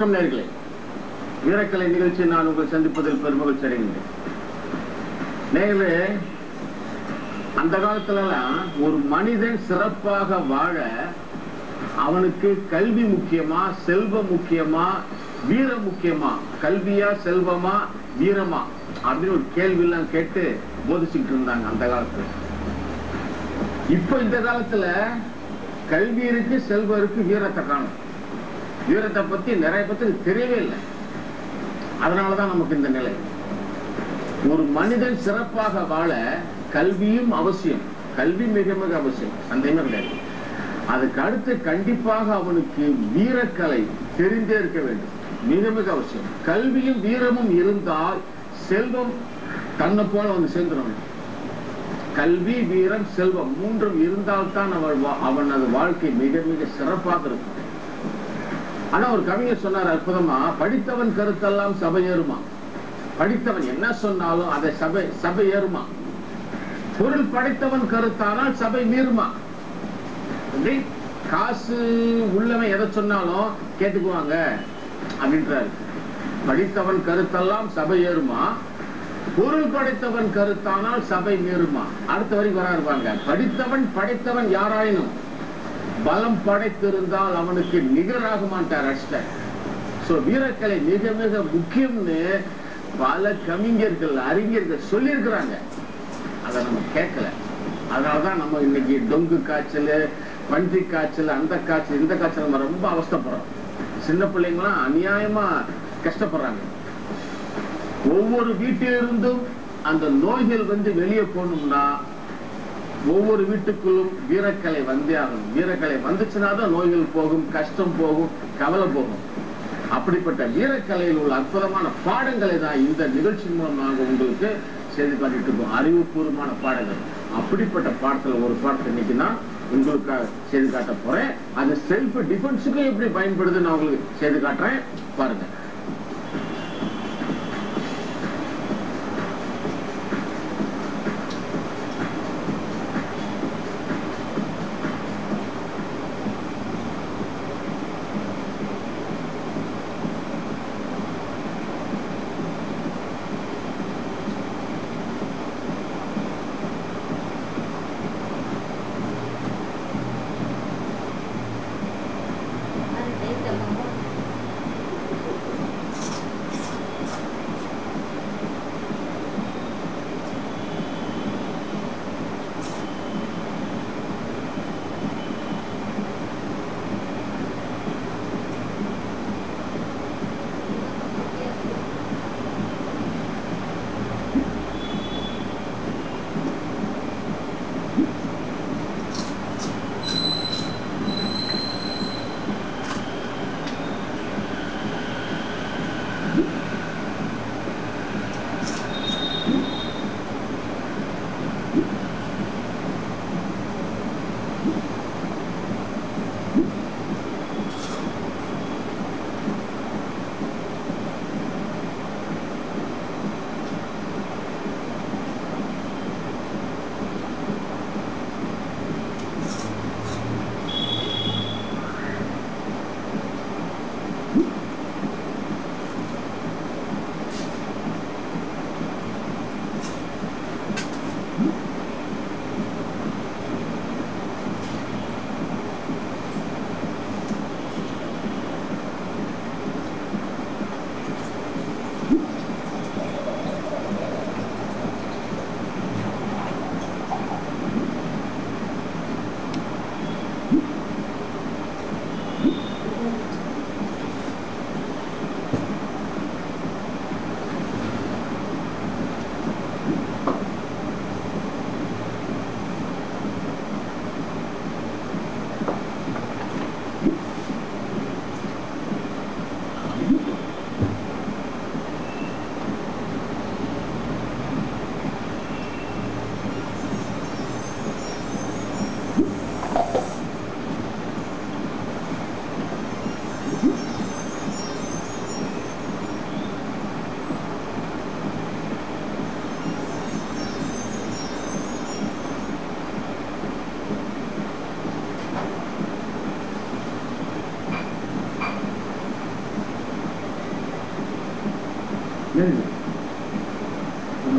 வணக்கம் நேயர்களே. வீரக்கலை நிகழ்ச்சி நான் உங்கள் சந்திப்பதில் பெருமகிழ்ச்சி அடைகின்றேன். நேயர்களே, அந்த காலத்துலலாம் ஒரு மனிதன் சிறப்பாக வாழ அவனுக்கு கல்வி முக்கியமா, செல்வம் முக்கியமா, வீரம் முக்கியமா, கல்வியா, செல்வமா, வீரமா அப்படின்னு ஒரு கேள்வி எல்லாம் கேட்டு போதிச்சுட்டு இருந்தாங்க அந்த காலத்துல. இப்ப இந்த காலத்துல கல்வி இருக்கு, செல்வம் இருக்கு, வீரத்தை காணும். வீரத்தை பத்தி நிறைய பேருக்கு தெரியவே இல்லை. அதனாலதான் நமக்கு இந்த நிலை. ஒரு மனிதன் சிறப்பாக வாழ கல்வியும் அவசியம். கல்வி மிக மிக அவசியம், சந்தேகமே கிடையாது. அதுக்கு அடுத்து கண்டிப்பாக அவனுக்கு வீரக்கலை தெரிந்தே இருக்க வேண்டும், மிக மிக அவசியம். கல்வியும் வீரமும் இருந்தால் செல்வம் தன்னை போல வந்து சேர்ந்துடும். கல்வி, வீரம், செல்வம் மூன்றும் இருந்தால்தான் அவனது வாழ்க்கை மிக மிக சிறப்பாக இருக்கும். ஆனா ஒரு கவிஞர் சொன்னார் அற்புதமா, படித்தவன் கருத்தெல்லாம் சபை ஏறுமா. படித்தவன் என்ன சொன்னாலும் அதை சபை ஏறுமா. பொருள் படைத்தவன் கருத்தானால் சபை மீறுமா. காசு உள்ளவன் எதை சொன்னாலும் கேட்டுக்குவாங்க அப்படின்றாரு. படித்தவன் கருத்தெல்லாம் சபை ஏறுமா, பொருள் படைத்தவன் கருத்தானால் சபை மீறுமா. அடுத்த வரைக்கும் வரா இருப்பாங்க. படித்தவன் படைத்தவன் யாராயினும் பலம் படைத்திருந்தால் அவனுக்கு நிகராக மாட்டார். வீரக்கலை மிக மிக முக்கியம்னு பல கவிஞர்கள், அறிஞர்கள் சொல்லி இருக்கிறாங்க. அதை நம்ம கேட்கல. அதனாலதான் நம்ம இன்னைக்கு டொங்கு காய்ச்சல், பன்றி காய்ச்சல், அந்த காய்ச்சல், இந்த காய்ச்சல் நம்ம ரொம்ப அவஸ்தைப்படுறோம். சின்ன பிள்ளைங்களாம் அநியாயமா கஷ்டப்படுறாங்க. ஒவ்வொரு வீட்டிலிருந்தும் அந்த நோய்கள் வந்து வெளியே போகணும்னா ஒவ்வொரு வீட்டுக்குள்ளும் வீரக்கலை வந்தே ஆகணும். வீரக்கலை வந்துச்சுனாதான் நோய்கள் போகும், கஷ்டம் போகும், கவலை போகும். அப்படிப்பட்ட வீரக்கலையில் உள்ள அற்புதமான பாடங்களை தான் இந்த நிகழ்ச்சி மூலம் நாங்கள் உங்களுக்கு செய்து காட்டிட்டு இருக்கோம். அறிவுபூர்வமான பாடங்கள். அப்படிப்பட்ட பாடத்துல ஒரு பாடத்தை இன்னைக்கு நான் உங்களுக்கு செய்து காட்ட போறேன். அது செல்ஃப் டிஃபென்ஸுக்கு எப்படி பயன்படுது நான் உங்களுக்கு செய்து காட்டுறேன், பாருங்க.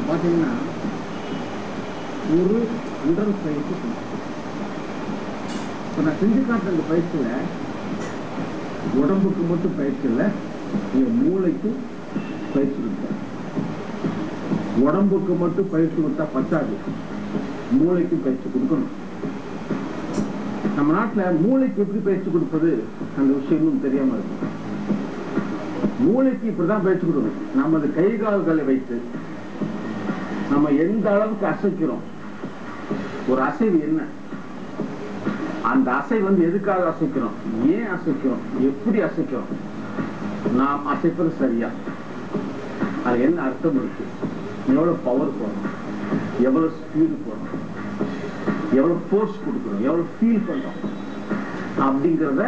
பாத்தீங்கன்னா ஒரு உடல் பயிற்சி. இப்ப நான் செஞ்சு காட்டுற இந்த பயிற்சியில உடம்புக்கு மட்டும் பயிற்சி இல்லை, என் மூளைக்கும் பயிற்சி கொடுத்தேன். உடம்புக்கு மட்டும் பயிற்சி கொடுத்தா பத்தாது, மூளைக்கும் பயிற்சி கொடுக்கணும். நம்ம நாட்டில் மூளைக்கு எப்படி பயிற்சி கொடுப்பது அந்த விஷயம் இன்னும் தெரியாம இருக்கு. மூளைக்கு இப்படிதான் பயிற்சி கொடுக்கணும். நமது கை கால்களை வைத்து நம்ம எந்த அளவுக்கு அசைக்கிறோம், ஒரு அசைவு என்ன, அந்த அசை எதுக்காக அசைக்கிறோம், ஏன் அசைக்கிறோம், எப்படி அசைக்கிறோம், நாம் அசைப்பது சரியா, அது என்ன அர்த்தம் இருக்கு, எவ்வளவு பவர் போறோம், எவ்வளவு ஸ்பீடு போறோம், எவ்வளவு போர்ஸ் கொடுக்கிறோம், எவ்வளவு ஃபீல் பண்றோம் அப்படிங்கிறத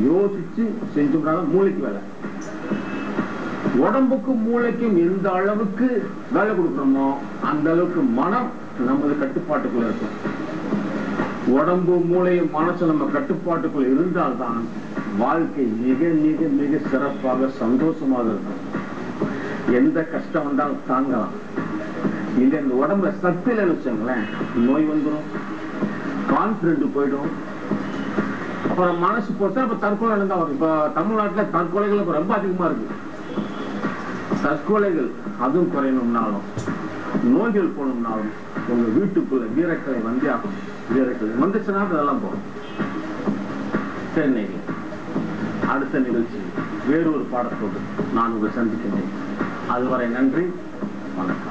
யோசிச்சு செஞ்சோம்னா மூளைக்கு வேலை. உடம்புக்கும் மூளைக்கும் எந்த அளவுக்கு வேலை கொடுக்கிறோமோ அந்த அளவுக்கு மனம் நமது கட்டுப்பாட்டுக்குள்ள இருக்கும். உடம்பு மூளையும் மனசு நம்ம கட்டுப்பாட்டுக்குள்ள இருந்தால்தான் வாழ்க்கை மிக மிக மிக சிறப்பாக சந்தோஷமாக இருக்கும். எந்த கஷ்டம் வந்தாலும் தாங்கலாம். இல்ல இந்த உடம்புல சத்து இல்லைன்னு வச்சுங்களேன், நோய் வந்துடும், கான்பிடன்ட் போயிடும், அப்புறம் மனசு போச்சா இப்ப தற்கொலை தான் வரும். இப்ப தமிழ்நாட்டுல தற்கொலைகள் இப்ப ரொம்ப அதிகமா இருக்கு. தற்கொலைகள் அதுவும் குறையணும்னாலும், நோய்கள் போகணும்னாலும் உங்க வீட்டுக்குள்ள வீரக்கலை வந்தே ஆகும். வீரக்கலை வந்துச்சுன்னா அதெல்லாம் போகும். சரி, அடுத்த நிகழ்ச்சி வேறொரு பாடத்தோடு நான் உங்களை சந்திக்கிறேன். அதுவரை நன்றி, வணக்கம்.